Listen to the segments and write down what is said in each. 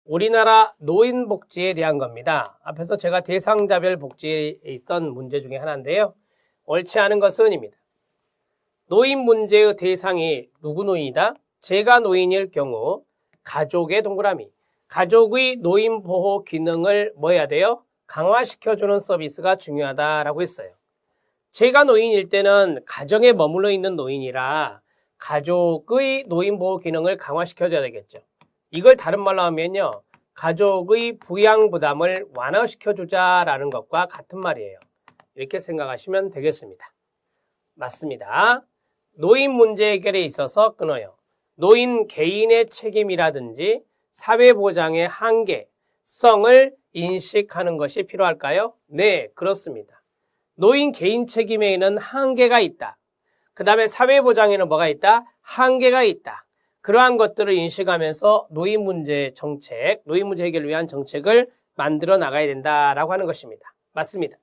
우리나라 노인복지에 대한 겁니다. 앞에서 제가 대상자별 복지에 있던 문제 중에 하나인데요. 옳지 않은 것은입니다. 노인 문제의 대상이 누구 노인이다? 제가 노인일 경우 가족의 동그라미. 가족의 노인 보호 기능을 뭐 해야 돼요? 강화시켜주는 서비스가 중요하다라고 했어요. 제가 노인일 때는 가정에 머물러 있는 노인이라 가족의 노인 보호 기능을 강화시켜줘야 되겠죠. 이걸 다른 말로 하면요. 가족의 부양 부담을 완화시켜주자라는 것과 같은 말이에요. 이렇게 생각하시면 되겠습니다. 맞습니다. 노인 문제 해결에 있어서 끊어요. 노인 개인의 책임이라든지 사회보장의 한계성을 인식하는 것이 필요할까요? 네, 그렇습니다. 노인 개인 책임에는 한계가 있다. 그 다음에 사회보장에는 뭐가 있다? 한계가 있다. 그러한 것들을 인식하면서 노인 문제 정책, 노인 문제 해결을 위한 정책을 만들어 나가야 된다라고 하는 것입니다. 맞습니다.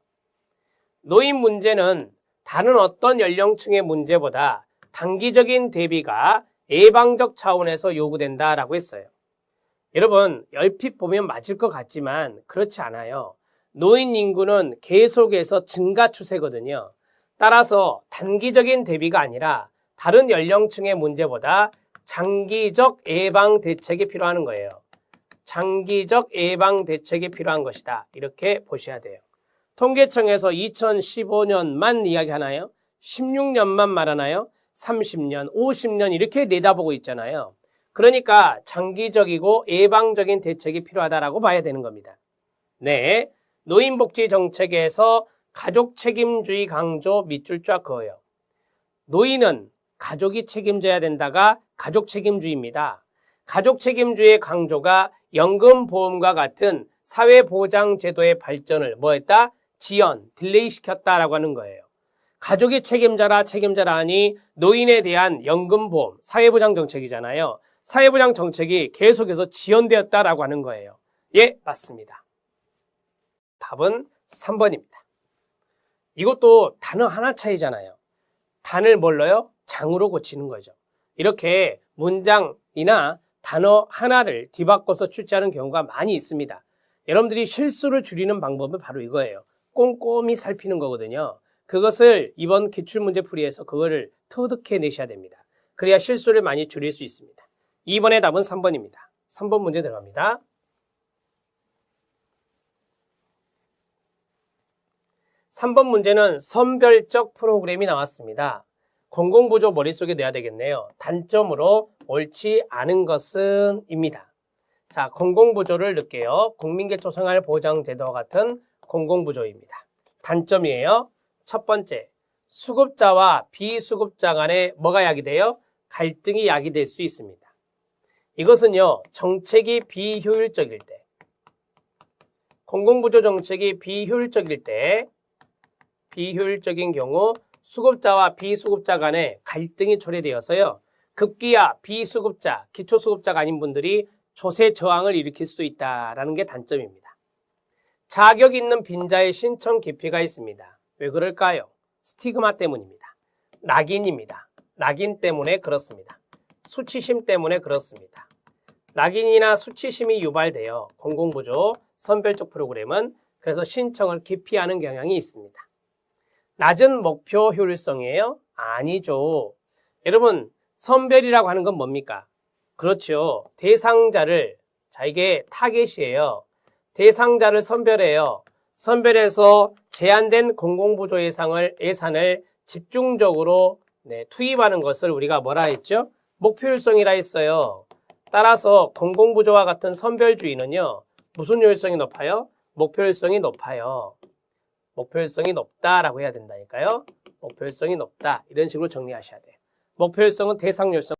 노인 문제는 다른 어떤 연령층의 문제보다 단기적인 대비가 예방적 차원에서 요구된다라고 했어요. 여러분, 얼핏 보면 맞을 것 같지만 그렇지 않아요. 노인 인구는 계속해서 증가 추세거든요. 따라서 단기적인 대비가 아니라 다른 연령층의 문제보다 장기적 예방 대책이 필요한 거예요. 장기적 예방 대책이 필요한 것이다. 이렇게 보셔야 돼요. 통계청에서 2015년만 이야기하나요? 16년만 말하나요? 30년, 50년 이렇게 내다보고 있잖아요. 그러니까 장기적이고 예방적인 대책이 필요하다라고 봐야 되는 겁니다. 네, 노인복지 정책에서 가족 책임주의 강조 밑줄 쫙 그어요. 노인은 가족이 책임져야 된다가 가족 책임주의입니다. 가족 책임주의 강조가 연금보험과 같은 사회보장제도의 발전을 뭐 했다? 지연, 딜레이 시켰다라고 하는 거예요. 가족이 책임져라 하니 노인에 대한 연금보험, 사회보장 정책이잖아요. 사회보장 정책이 계속해서 지연되었다라고 하는 거예요. 예, 맞습니다. 답은 3번입니다. 이것도 단어 하나 차이잖아요. 단을 뭘로요? 장으로 고치는 거죠. 이렇게 문장이나 단어 하나를 뒤바꿔서 출제하는 경우가 많이 있습니다. 여러분들이 실수를 줄이는 방법은 바로 이거예요. 꼼꼼히 살피는 거거든요. 그것을 이번 기출문제풀이에서 그거를 터득해 내셔야 됩니다. 그래야 실수를 많이 줄일 수 있습니다. 2번의 답은 3번입니다. 3번 문제 들어갑니다. 3번 문제는 선별적 프로그램이 나왔습니다. 공공부조 머릿속에 넣어야 되겠네요. 단점으로 옳지 않은 것은 입니다. 자, 공공부조를 넣을게요. 국민기초생활보장제도와 같은 공공부조입니다. 단점이에요. 첫 번째, 수급자와 비수급자 간에 뭐가 야기돼요? 갈등이 야기될 수 있습니다. 이것은요, 정책이 비효율적일 때, 공공부조 정책이 비효율적일 때, 비효율적인 경우 수급자와 비수급자 간에 갈등이 초래되어서요, 급기야 비수급자, 기초수급자가 아닌 분들이 조세 저항을 일으킬 수 있다는 게 단점입니다. 자격 있는 빈자의 신청 기피가 있습니다. 왜 그럴까요? 스티그마 때문입니다. 낙인입니다. 낙인 때문에 그렇습니다. 수치심 때문에 그렇습니다. 낙인이나 수치심이 유발되어 공공부조 선별적 프로그램은 그래서 신청을 기피하는 경향이 있습니다. 낮은 목표 효율성이에요? 아니죠. 여러분, 선별이라고 하는 건 뭡니까? 그렇죠. 대상자를, 자, 이게 타겟이에요. 대상자를 선별해요. 선별해서 제한된 공공부조 예산을 집중적으로 투입하는 것을 우리가 뭐라 했죠? 목표효율성이라 했어요. 따라서 공공부조와 같은 선별주의는요, 무슨 효율성이 높아요? 목표효율성이 높아요. 목표효율성이 높다라고 해야 된다니까요. 목표효율성이 높다. 이런 식으로 정리하셔야 돼요. 목표효율성은 대상효율성.